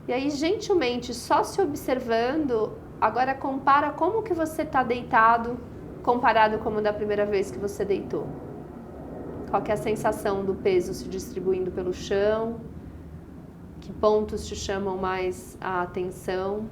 S2: E aí, gentilmente, só se observando, agora compara como que você está deitado comparado como da primeira vez que você deitou. Qual que é a sensação do peso se distribuindo pelo chão? Que pontos te chamam mais a atenção?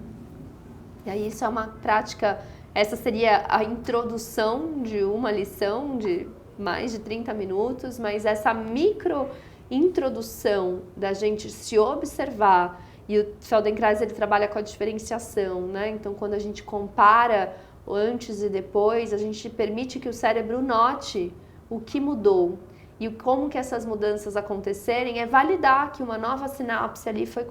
S2: E aí isso é uma prática, essa seria a introdução de uma lição de mais de 30 minutos, mas essa micro introdução da gente se observar, e o Feldenkrais ele trabalha com a diferenciação, né? Então quando a gente compara o antes e depois, a gente permite que o cérebro note o que mudou. E como que essas mudanças acontecerem é validar que uma nova sinapse ali foi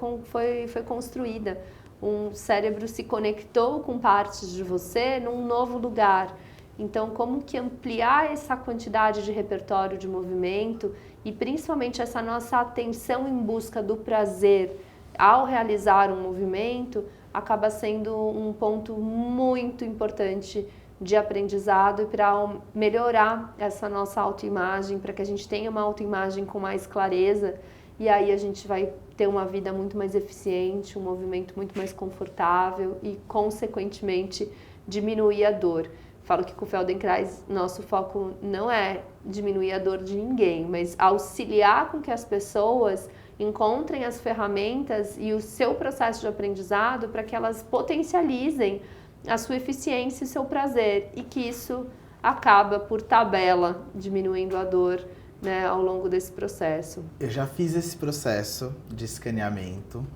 S2: construída. Um cérebro se conectou com partes de você num novo lugar. Então, como que ampliar essa quantidade de repertório de movimento e principalmente essa nossa atenção em busca do prazer ao realizar um movimento acaba sendo um ponto muito importante de aprendizado e para melhorar essa nossa autoimagem, para que a gente tenha uma autoimagem com mais clareza e aí a gente vai ter uma vida muito mais eficiente, um movimento muito mais confortável e, consequentemente, diminuir a dor. Falo que com o Feldenkrais nosso foco não é diminuir a dor de ninguém, mas auxiliar com que as pessoas encontrem as ferramentas e o seu processo de aprendizado para que elas potencializem a sua eficiência e seu prazer e que isso acaba por tabela diminuindo a dor, né, ao longo desse processo.
S1: Eu já fiz esse processo de escaneamento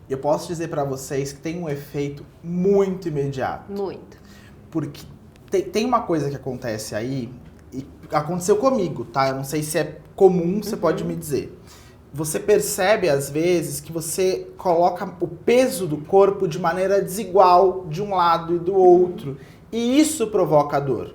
S1: e eu posso dizer para vocês que tem um efeito muito imediato.
S2: Muito.
S1: Porque tem uma coisa que acontece aí, e aconteceu comigo, tá? Eu não sei se é comum, você pode me dizer. Você percebe, às vezes, que você coloca o peso do corpo de maneira desigual de um lado e do outro. E isso provoca dor.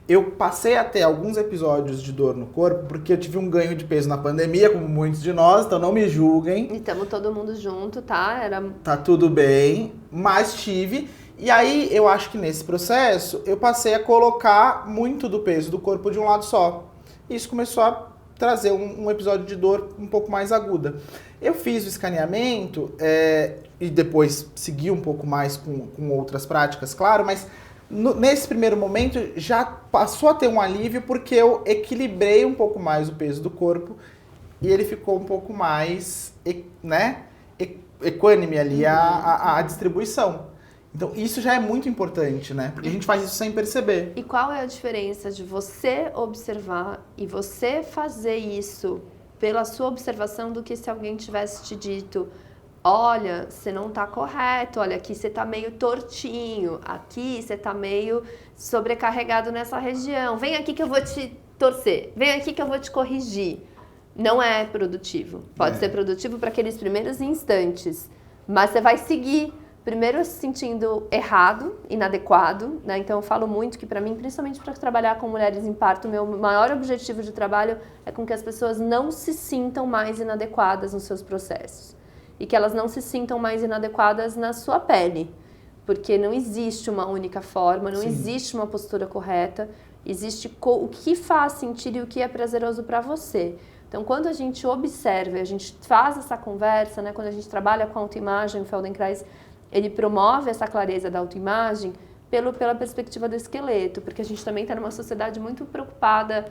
S1: Eu passei até alguns episódios de dor no corpo, porque eu tive um ganho de peso na pandemia, como muitos de nós, então não me julguem.
S2: E estamos todo mundo junto, tá?
S1: Tá tudo bem, mas tive. E aí, eu acho que nesse processo, eu passei a colocar muito do peso do corpo de um lado só. Isso começou a trazer um episódio de dor um pouco mais aguda. Eu fiz o escaneamento e depois segui um pouco mais com outras práticas, claro, mas nesse primeiro momento já passou a ter um alívio porque eu equilibrei um pouco mais o peso do corpo e ele ficou um pouco mais, né, equânime ali a distribuição. Então, isso já é muito importante, né? Porque a gente faz isso sem perceber.
S2: E qual é a diferença de você observar e você fazer isso pela sua observação do que se alguém tivesse te dito: olha, você não tá correto, olha, aqui você tá meio tortinho, aqui você tá meio sobrecarregado nessa região, vem aqui que eu vou te torcer, vem aqui que eu vou te corrigir. Não é produtivo. Pode ser produtivo para aqueles primeiros instantes, mas você vai seguir primeiro se sentindo errado, inadequado, né? Então eu falo muito que para mim, principalmente para trabalhar com mulheres em parto, meu maior objetivo de trabalho é com que as pessoas não se sintam mais inadequadas nos seus processos e que elas não se sintam mais inadequadas na sua pele, porque não existe uma única forma, não existe uma postura correta, existe o que faz sentido e o que é prazeroso para você. Então, quando a gente observa, a gente faz essa conversa, né? Quando a gente trabalha com autoimagem, o Feldenkrais ele promove essa clareza da autoimagem pela perspectiva do esqueleto, porque a gente também está numa sociedade muito preocupada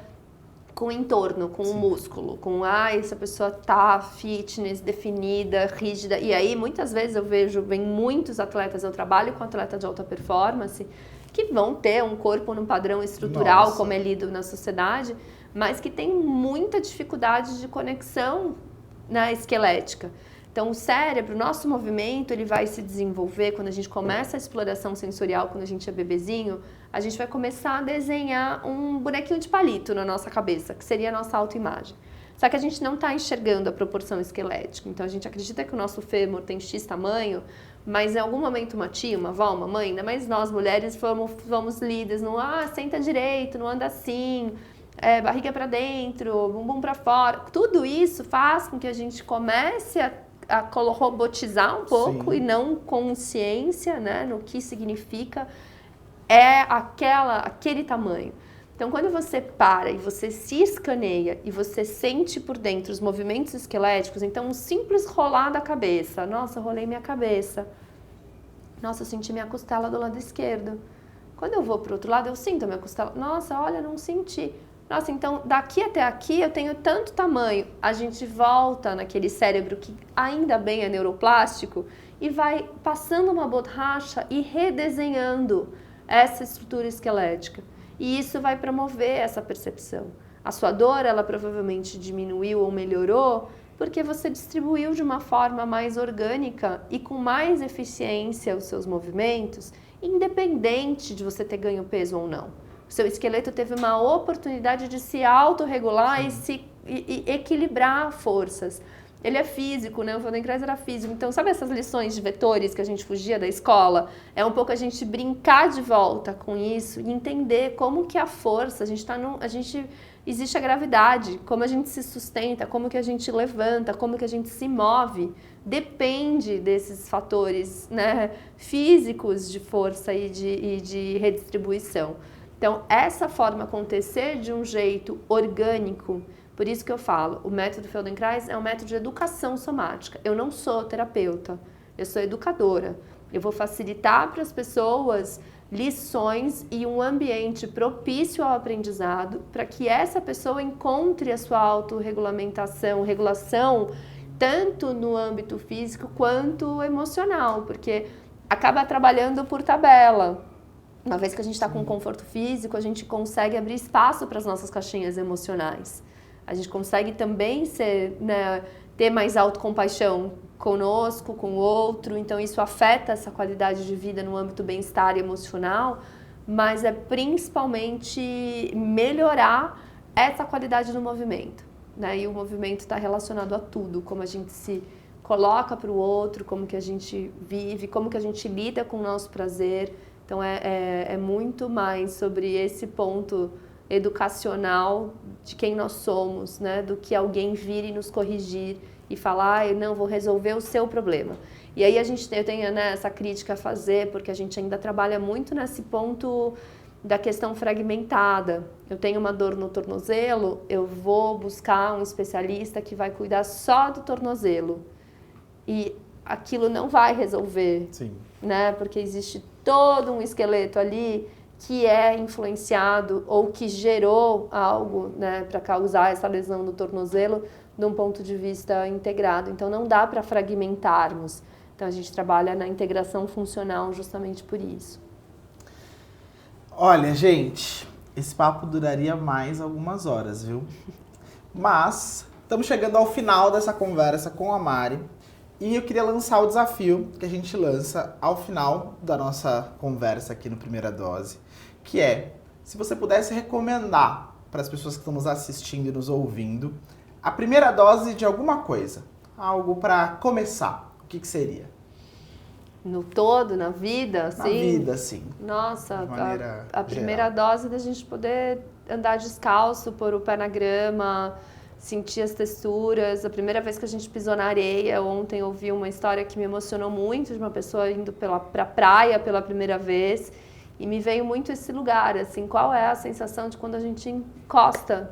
S2: com o entorno, com o músculo, com essa pessoa tá fitness, definida, rígida. E aí, muitas vezes eu vem muitos atletas, eu trabalho com atleta de alta performance, que vão ter um corpo num padrão estrutural, como é lido na sociedade, mas que tem muita dificuldade de conexão, né, esquelética. Então, o cérebro, o nosso movimento, ele vai se desenvolver quando a gente começa a exploração sensorial, quando a gente é bebezinho, a gente vai começar a desenhar um bonequinho de palito na nossa cabeça, que seria a nossa autoimagem. Só que a gente não está enxergando a proporção esquelética. Então, a gente acredita que o nosso fêmur tem X tamanho, mas em algum momento uma tia, uma avó, uma mãe, ainda mais nós mulheres, fomos lidas no senta direito, não anda assim, barriga para dentro, bumbum para fora. Tudo isso faz com que a gente comece a robotizar um pouco e não consciência, né, no que significa aquele tamanho. Então, quando você para e você se escaneia e você sente por dentro os movimentos esqueléticos, então um simples rolar da cabeça, nossa, eu rolei minha cabeça, nossa, eu senti minha costela do lado esquerdo. Quando eu vou para o outro lado, eu sinto a minha costela, nossa, olha, não senti. Nossa, então daqui até aqui eu tenho tanto tamanho. A gente volta naquele cérebro que ainda bem é neuroplástico e vai passando uma borracha e redesenhando essa estrutura esquelética. E isso vai promover essa percepção. A sua dor, ela provavelmente diminuiu ou melhorou porque você distribuiu de uma forma mais orgânica e com mais eficiência os seus movimentos, independente de você ter ganho peso ou não. O seu esqueleto teve uma oportunidade de se autorregular e equilibrar forças. Ele é físico, né? O Feldenkrais era físico. Então, sabe essas lições de vetores que a gente fugia da escola? É um pouco a gente brincar de volta com isso e entender como que a força, existe a gravidade, como a gente se sustenta, como que a gente levanta, como que a gente se move, depende desses fatores, né, físicos de força e de redistribuição. Então, essa forma acontecer de um jeito orgânico. Por isso que eu falo, o método Feldenkrais é um método de educação somática. Eu não sou terapeuta, eu sou educadora. Eu vou facilitar para as pessoas lições e um ambiente propício ao aprendizado para que essa pessoa encontre a sua autorregulamentação, regulação, tanto no âmbito físico quanto emocional, porque acaba trabalhando por tabela. Uma vez que a gente está com conforto físico, a gente consegue abrir espaço para as nossas caixinhas emocionais. A gente consegue também ter mais autocompaixão conosco, com o outro. Então, isso afeta essa qualidade de vida no âmbito bem-estar emocional, mas é principalmente melhorar essa qualidade do movimento, né? E o movimento está relacionado a tudo, como a gente se coloca para o outro, como que a gente vive, como que a gente lida com o nosso prazer. Então, é muito mais sobre esse ponto educacional de quem nós somos, né? Do que alguém vir e nos corrigir e falar, não, vou resolver o seu problema. E aí eu tenho, né, essa crítica a fazer, porque a gente ainda trabalha muito nesse ponto da questão fragmentada. Eu tenho uma dor no tornozelo, eu vou buscar um especialista que vai cuidar só do tornozelo. E aquilo não vai resolver,
S1: Sim,
S2: né? Porque existe todo um esqueleto ali que é influenciado ou que gerou algo, né, para causar essa lesão no tornozelo de um ponto de vista integrado. Então, não dá para fragmentarmos. Então, a gente trabalha na integração funcional justamente por isso.
S1: Olha, gente, esse papo duraria mais algumas horas, viu? Mas estamos chegando ao final dessa conversa com a Mari e eu queria lançar o desafio que a gente lança ao final da nossa conversa aqui no Primeira Dose, que é, se você pudesse recomendar para as pessoas que estão nos assistindo e nos ouvindo a primeira dose de alguma coisa, algo para começar, o que seria?
S2: No todo, na vida, assim?
S1: Na vida, sim.
S2: Nossa,
S1: de maneira
S2: a primeira dose da gente poder andar descalço, pôr o pé na grama, sentir as texturas. A primeira vez que a gente pisou na areia, ontem eu ouvi uma história que me emocionou muito, de uma pessoa indo pra praia pela primeira vez, e me veio muito esse lugar, assim, qual é a sensação de quando a gente encosta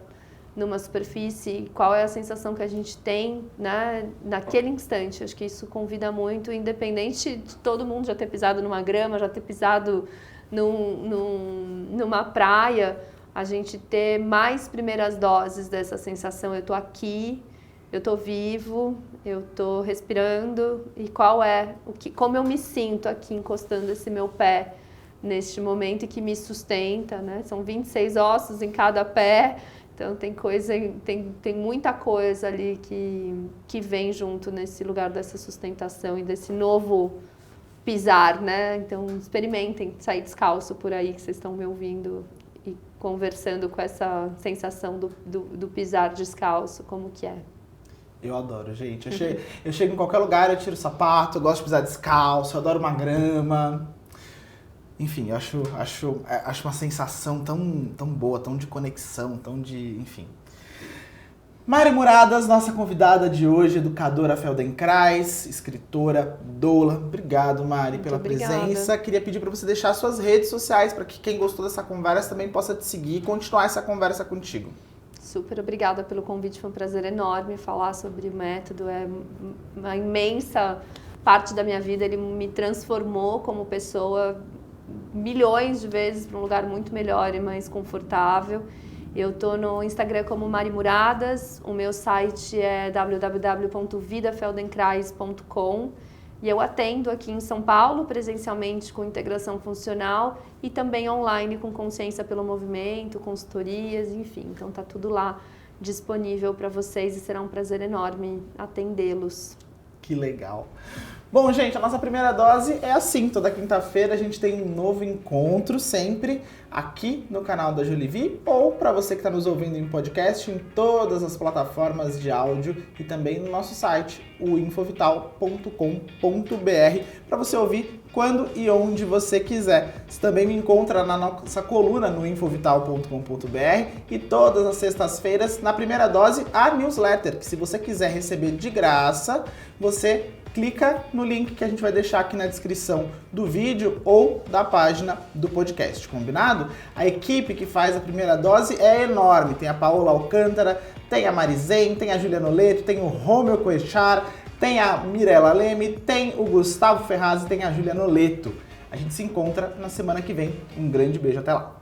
S2: numa superfície, qual é a sensação que a gente tem, né, naquele instante. Acho que isso convida muito, independente de todo mundo já ter pisado numa grama, já ter pisado numa praia, a gente ter mais primeiras doses dessa sensação, eu tô aqui, eu tô vivo, eu tô respirando, e como eu me sinto aqui encostando esse meu pé neste momento e que me sustenta, né? São 26 ossos em cada pé. Então tem muita coisa ali que vem junto nesse lugar dessa sustentação e desse novo pisar, né? Então experimentem sair descalço por aí, que vocês estão me ouvindo e conversando com essa sensação do pisar descalço, como que é.
S1: Eu adoro, gente. Eu chego em qualquer lugar, eu tiro o sapato, eu gosto de pisar descalço, eu adoro uma grama. Enfim, eu acho uma sensação tão boa, tão de conexão, enfim. Mari Muradas, nossa convidada de hoje, educadora Feldenkrais, escritora, doula. Obrigado, Mari, pela presença. Queria pedir para você deixar suas redes sociais para que quem gostou dessa conversa também possa te seguir e continuar essa conversa contigo.
S2: Super obrigada pelo convite, foi um prazer enorme falar sobre o método. É uma imensa parte da minha vida, ele me transformou como pessoa milhões de vezes para um lugar muito melhor e mais confortável. Eu tô no Instagram como Mari Muradas, o meu site é www.vidafeldenkrais.com e eu atendo aqui em São Paulo presencialmente com integração funcional e também online com consciência pelo movimento, consultorias, enfim. Então tá tudo lá disponível para vocês e será um prazer enorme atendê-los.
S1: Que legal. Bom, gente, a nossa primeira dose é assim, toda quinta-feira a gente tem um novo encontro sempre aqui no canal da Jolivie ou para você que está nos ouvindo em podcast em todas as plataformas de áudio e também no nosso site, o infovital.com.br, para você ouvir quando e onde você quiser. Você também me encontra na nossa coluna no infovital.com.br e todas as sextas-feiras, na primeira dose, a newsletter, que se você quiser receber de graça, você clica no link que a gente vai deixar aqui na descrição do vídeo ou da página do podcast, combinado? A equipe que faz a primeira dose é enorme, tem a Paola Alcântara, tem a Marizen, tem a Juliana Oleto, tem o Romeu Coechar, tem a Mirella Leme, tem o Gustavo Ferraz e tem a Juliana Oleto. A gente se encontra na semana que vem. Um grande beijo, até lá!